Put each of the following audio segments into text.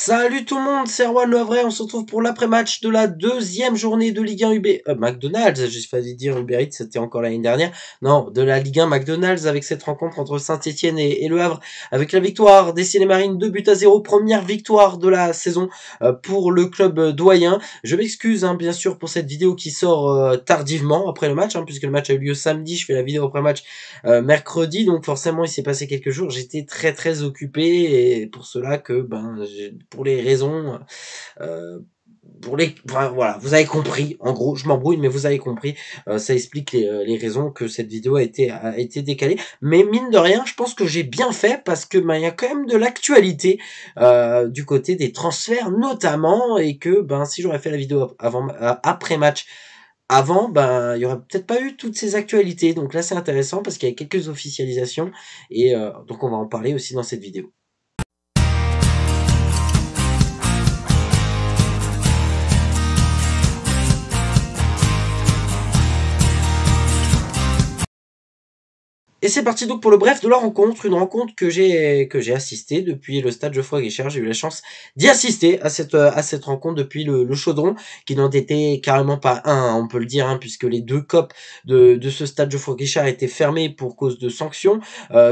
Salut tout le monde, c'est Erwan Le Havrais, on se retrouve pour l'après-match de la deuxième journée de Ligue 1 McDonald's, j'ai failli dire Uber Eats, c'était encore l'année dernière. Non, de la Ligue 1 McDonald's avec cette rencontre entre Saint-Etienne et Le Havre, avec la victoire des Issy-les-Marines, 2 buts à 0, première victoire de la saison pour le club doyen. Je m'excuse bien sûr pour cette vidéo qui sort tardivement après le match, puisque le match a eu lieu samedi, je fais la vidéo après-match mercredi, donc forcément il s'est passé quelques jours, j'étais très occupé et pour cela que pour les raisons voilà, vous avez compris, en gros, je m'embrouille, mais vous avez compris, ça explique les raisons que cette vidéo a été décalée, mais mine de rien, je pense que j'ai bien fait, parce que il y a quand même de l'actualité du côté des transferts, notamment, et que si j'aurais fait la vidéo après match, avant, il y aurait peut-être pas eu toutes ces actualités, donc là c'est intéressant, parce qu'il y a quelques officialisations, et donc on va en parler aussi dans cette vidéo. Et c'est parti donc pour le bref de la rencontre, une rencontre que j'ai assisté depuis le stade Geoffroy Guichard. J'ai eu la chance d'y assister à cette rencontre depuis le Chaudron, qui n'en était carrément pas on peut le dire, puisque les deux copes de ce stade Geoffroy Guichard étaient fermés pour cause de sanctions.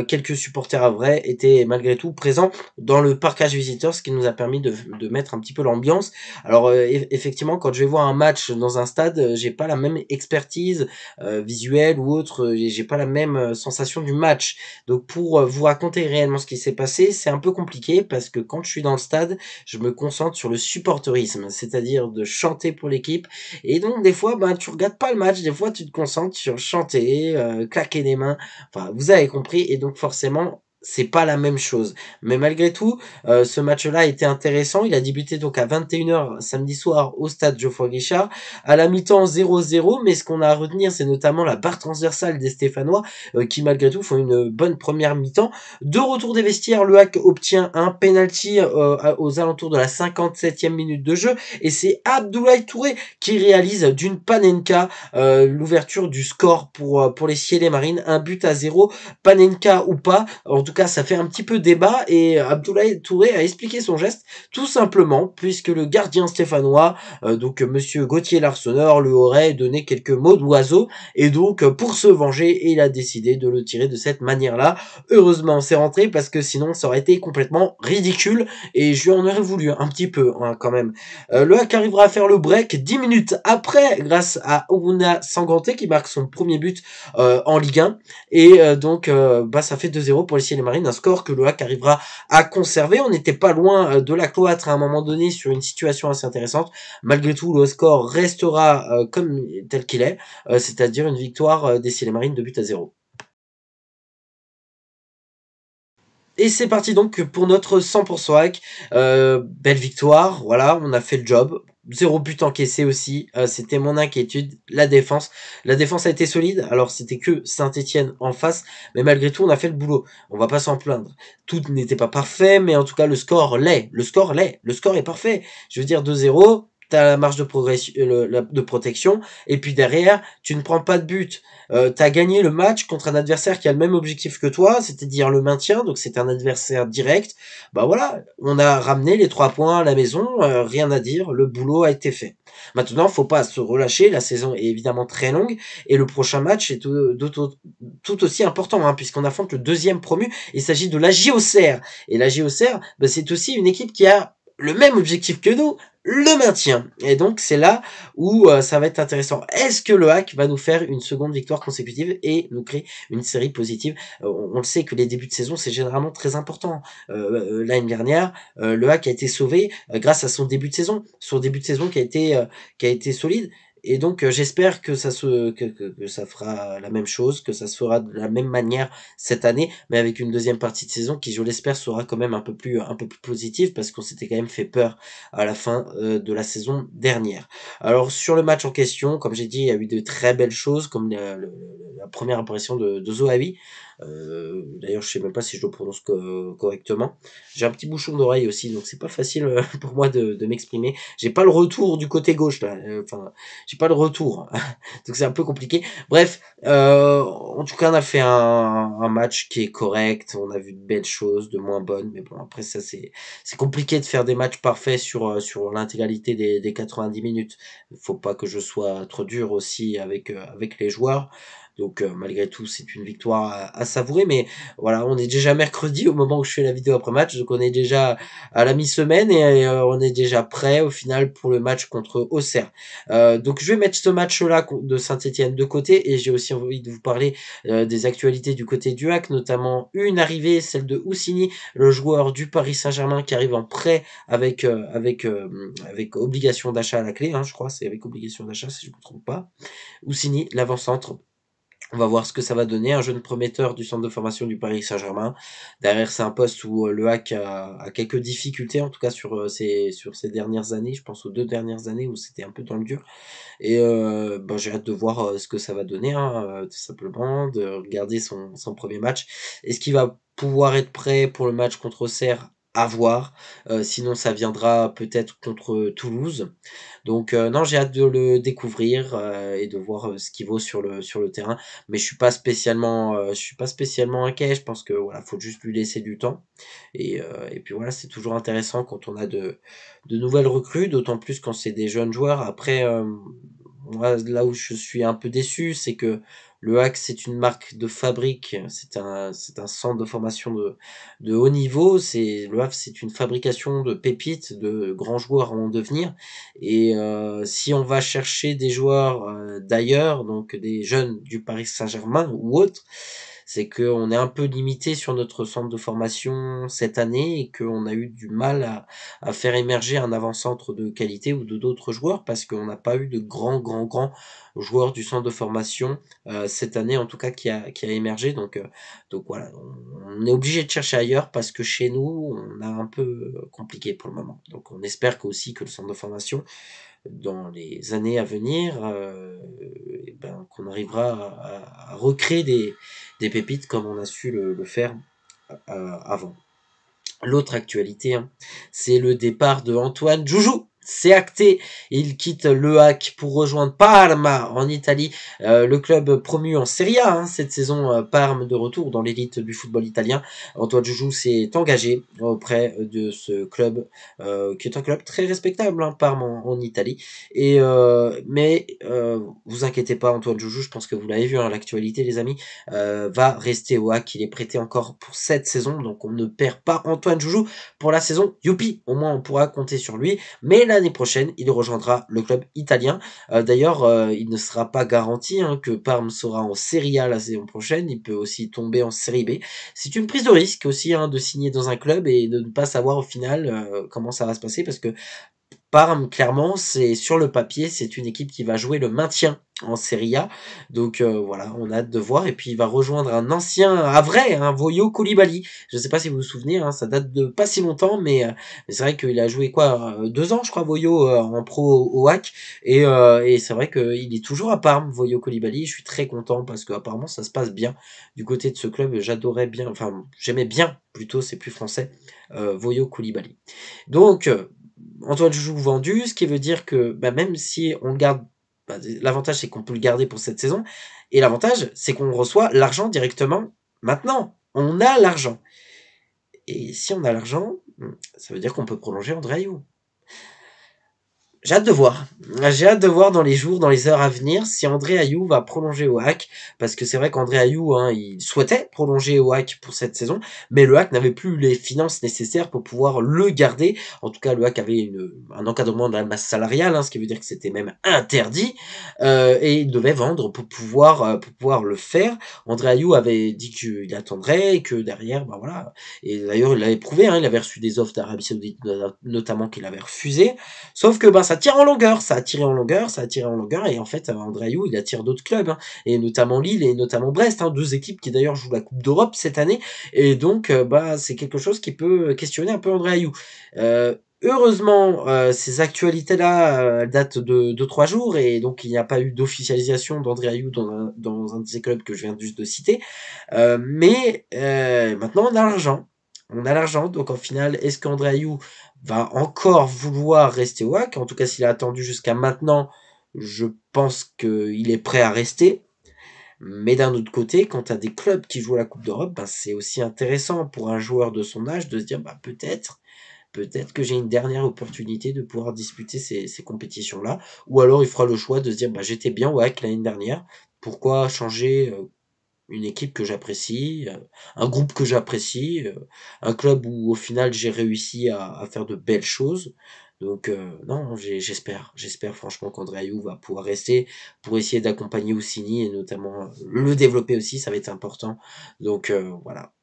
Quelques supporters à vrai étaient malgré tout présents dans le parkage visiteur, ce qui nous a permis de mettre un petit peu l'ambiance. Alors effectivement, quand je vais voir un match dans un stade, j'ai pas la même expertise visuelle ou autre, j'ai pas la même sensation du match. Donc pour vous raconter réellement ce qui s'est passé, c'est un peu compliqué, parce que quand je suis dans le stade, je me concentre sur le supporterisme, c'est-à-dire de chanter pour l'équipe, et donc des fois tu regardes pas le match, des fois tu te concentres sur chanter, claquer des mains, enfin vous avez compris, et donc forcément c'est pas la même chose. Mais malgré tout, ce match-là a été intéressant. Il a débuté donc à 21h samedi soir au stade Geoffroy Guichard. À la mi-temps 0-0, mais ce qu'on a à retenir, c'est notamment la barre transversale des Stéphanois, qui malgré tout font une bonne première mi-temps. De retour des vestiaires, le Hack obtient un penalty aux alentours de la 57e minute de jeu, et c'est Abdoulaye Touré qui réalise d'une panenka l'ouverture du score pour les Issy-les-Marines, 1 but à 0, panenka ou pas, en tout cas ça fait un petit peu débat, et Abdoulaye Touré a expliqué son geste tout simplement puisque le gardien stéphanois, donc monsieur Gauthier Larsonneur, lui aurait donné quelques mots d'oiseau, et donc pour se venger, il a décidé de le tirer de cette manière-là. Heureusement c'est rentré, parce que sinon ça aurait été complètement ridicule, et je lui en aurais voulu un petit peu quand même. Le Hack arrivera à faire le break 10 minutes après grâce à Ouna Sanganté, qui marque son premier but en Ligue 1, et donc ça fait 2-0 pour les Issy-les-Marines, un score que le Hack arrivera à conserver. On n'était pas loin de la cloître à un moment donné sur une situation assez intéressante. Malgré tout, le score restera comme tel qu'il est, c'est-à-dire une victoire des Issy-les-Marines, 2 buts à 0. Et c'est parti donc pour notre 100% hack. Belle victoire, voilà, on a fait le job. 0 but encaissé aussi, c'était mon inquiétude. La défense a été solide. Alors c'était que Saint-Etienne en face, mais malgré tout on a fait le boulot. On va pas s'en plaindre. Tout n'était pas parfait, mais en tout cas le score est parfait. Je veux dire 2-0. T'as la marge de progression, de protection, et puis derrière, tu ne prends pas de but. T'as gagné le match contre un adversaire qui a le même objectif que toi, c'est-à-dire le maintien, donc c'est un adversaire direct. Voilà, on a ramené les 3 points à la maison, rien à dire, le boulot a été fait. Maintenant, faut pas se relâcher, la saison est évidemment très longue, et le prochain match est tout aussi important, puisqu'on affronte le deuxième promu, il s'agit de la JOCR. Et la JOCR, c'est aussi une équipe qui a le même objectif que nous, le maintien. Et donc c'est là où ça va être intéressant. Est-ce que le Hack va nous faire une seconde victoire consécutive et nous créer une série positive? On le sait que les débuts de saison c'est généralement très important. L'année dernière, le Hack a été sauvé grâce à son début de saison, qui a été solide. Et donc j'espère que ça fera la même chose, que ça se fera de la même manière cette année, mais avec une deuxième partie de saison qui, je l'espère, sera quand même un peu plus positive, parce qu'on s'était quand même fait peur à la fin de la saison dernière. Alors sur le match en question, comme j'ai dit, il y a eu de très belles choses, comme la première apparition de Zohavi, D'ailleurs, je sais même pas si je le prononce correctement. J'ai un petit bouchon d'oreille aussi, donc c'est pas facile pour moi de m'exprimer. J'ai pas le retour du côté gauche là. Enfin, j'ai pas le retour, donc c'est un peu compliqué. Bref, en tout cas, on a fait un match qui est correct. On a vu de belles choses, de moins bonnes, mais bon, après ça c'est compliqué de faire des matchs parfaits sur l'intégralité des 90 minutes. Il faut pas que je sois trop dur aussi avec les joueurs. Donc malgré tout, c'est une victoire à savourer. Mais voilà, on est déjà mercredi au moment où je fais la vidéo après match. Donc on est déjà à la mi-semaine et on est déjà prêt au final pour le match contre Auxerre. Donc je vais mettre ce match-là de Saint-Etienne de côté et j'ai aussi envie de vous parler des actualités du côté du HAC, notamment une arrivée, celle de Houssini, le joueur du Paris Saint-Germain qui arrive en prêt avec obligation d'achat à la clé, hein, je crois, c'est avec obligation d'achat si je ne me trompe pas. Houssini, l'avant-centre. On va voir ce que ça va donner. Un jeune prometteur du centre de formation du Paris Saint-Germain. Derrière, c'est un poste où le HAC a quelques difficultés, en tout cas sur ces dernières années. Je pense aux 2 dernières années où c'était un peu dans le dur. Et ben, j'ai hâte de voir ce que ça va donner, hein, tout simplement, de regarder son premier match. Est-ce qu'il va pouvoir être prêt pour le match contre Auxerre? À voir. Sinon, ça viendra peut-être contre Toulouse. Donc non, j'ai hâte de le découvrir et de voir ce qu'il vaut sur le terrain. Mais je suis pas spécialement inquiet. Je pense que voilà, faut juste lui laisser du temps. Et puis voilà, c'est toujours intéressant quand on a de nouvelles recrues, d'autant plus quand c'est des jeunes joueurs. Après, moi, là où je suis un peu déçu, c'est que le HAC, c'est une marque de fabrique, c'est un centre de formation de haut niveau. Le HAC, c'est une fabrication de pépites, de grands joueurs en devenir. Et si on va chercher des joueurs d'ailleurs, donc des jeunes du Paris Saint-Germain ou autres, c'est qu'on est un peu limité sur notre centre de formation cette année et qu'on a eu du mal à faire émerger un avant-centre de qualité ou de d'autres joueurs parce qu'on n'a pas eu de grands joueurs du centre de formation cette année en tout cas qui a émergé. Donc voilà, on est obligé de chercher ailleurs parce que chez nous, on a un peu compliqué pour le moment. Donc on espère aussi que le centre de formation dans les années à venir, et ben, qu'on arrivera à recréer des pépites comme on a su le faire avant. L'autre actualité, hein, c'est le départ de Antoine Joujou. C'est acté, il quitte le HAC pour rejoindre Parma en Italie, le club promu en Serie A hein, cette saison. Parme de retour dans l'élite du football italien. Antoine Joujou s'est engagé auprès de ce club, qui est un club très respectable, hein, Parme en Italie. Mais vous inquiétez pas, Antoine Joujou, je pense que vous l'avez vu, hein, l'actualité les amis, va rester au HAC. Il est prêté encore pour cette saison, donc on ne perd pas Antoine Joujou pour la saison. Youpi, au moins on pourra compter sur lui. Mais l'année prochaine, il rejoindra le club italien. D'ailleurs, il ne sera pas garanti hein, que Parme sera en Serie A la saison prochaine. Il peut aussi tomber en Série B. C'est une prise de risque aussi hein, de signer dans un club et de ne pas savoir au final comment ça va se passer parce que Parme, clairement, c'est sur le papier, c'est une équipe qui va jouer le maintien en Serie A. Donc voilà, on a hâte de voir. Et puis il va rejoindre un ancien, à vrai, un Voyo Koulibaly. Je ne sais pas si vous vous souvenez, hein, ça date de pas si longtemps, mais c'est vrai qu'il a joué quoi, 2 ans, je crois, Voyo en pro au HAC. Et c'est vrai qu'il est toujours à Parme, Voyo Koulibaly. Je suis très content parce qu'apparemment ça se passe bien du côté de ce club. J'adorais bien, enfin j'aimais bien plutôt, c'est plus français, Voyo Koulibaly. Donc Antoine Joujou vendu, ce qui veut dire que bah, même si on le garde, bah, l'avantage c'est qu'on peut le garder pour cette saison, et l'avantage c'est qu'on reçoit l'argent directement maintenant. On a l'argent. Et si on a l'argent, ça veut dire qu'on peut prolonger André Ayew. J'ai hâte de voir. J'ai hâte de voir dans les jours, dans les heures à venir, si André Ayew va prolonger au HAC, parce que c'est vrai qu'André Ayew, hein, il souhaitait prolonger au HAC pour cette saison, mais le HAC n'avait plus les finances nécessaires pour pouvoir le garder. En tout cas, le HAC avait un encadrement de la masse salariale, hein, ce qui veut dire que c'était même interdit, et il devait vendre pour pouvoir le faire. André Ayew avait dit qu'il attendrait, et que derrière, bah voilà. Et d'ailleurs, il l'avait prouvé, hein, il avait reçu des offres d'Arabie Saoudite, notamment qu'il avait refusé. Sauf que ben ça tire en longueur, ça a tiré en longueur, ça a tiré en longueur, et en fait André Ayew il attire d'autres clubs, hein, et notamment Lille et notamment Brest, hein, 2 équipes qui d'ailleurs jouent la Coupe d'Europe cette année, et donc bah c'est quelque chose qui peut questionner un peu André Ayew. Heureusement, ces actualités-là datent de 3 jours et donc il n'y a pas eu d'officialisation d'André Ayew dans un de ces clubs que je viens juste de citer. Mais maintenant on a l'argent. On a l'argent, donc en final, est-ce qu'André Ayew va encore vouloir rester au WAC? En tout cas, s'il a attendu jusqu'à maintenant, je pense qu'il est prêt à rester. Mais d'un autre côté, quand tu as des clubs qui jouent à la Coupe d'Europe, ben, c'est aussi intéressant pour un joueur de son âge de se dire bah, peut-être que j'ai une dernière opportunité de pouvoir disputer ces compétitions-là. Ou alors il fera le choix de se dire bah, j'étais bien au WAC l'année dernière, pourquoi changer une équipe que j'apprécie, un groupe que j'apprécie, un club où au final j'ai réussi à faire de belles choses. Donc non, j'espère franchement qu'André Ayew va pouvoir rester pour essayer d'accompagner Ossini et notamment le développer aussi, ça va être important. Donc voilà.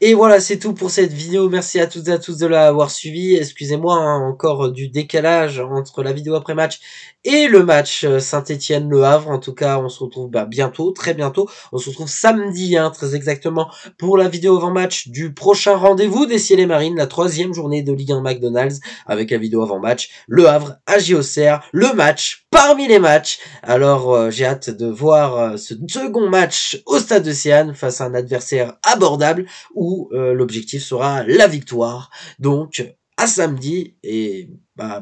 Et voilà, c'est tout pour cette vidéo. Merci à toutes et à tous de l'avoir suivi. Excusez-moi hein, encore du décalage entre la vidéo après match et le match Saint-Étienne-Le Havre. En tout cas, on se retrouve bientôt, très bientôt. On se retrouve samedi, hein, très exactement, pour la vidéo avant-match du prochain rendez-vous des Ciels et Marines, la 3e journée de Ligue 1 McDonald's, avec la vidéo avant-match. Le Havre à JOCR, le match parmi les matchs. Alors, j'ai hâte de voir ce second match au Stade de Sienne face à un adversaire abordable où l'objectif sera la victoire. Donc, à samedi et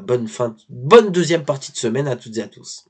bonne deuxième partie de semaine à toutes et à tous.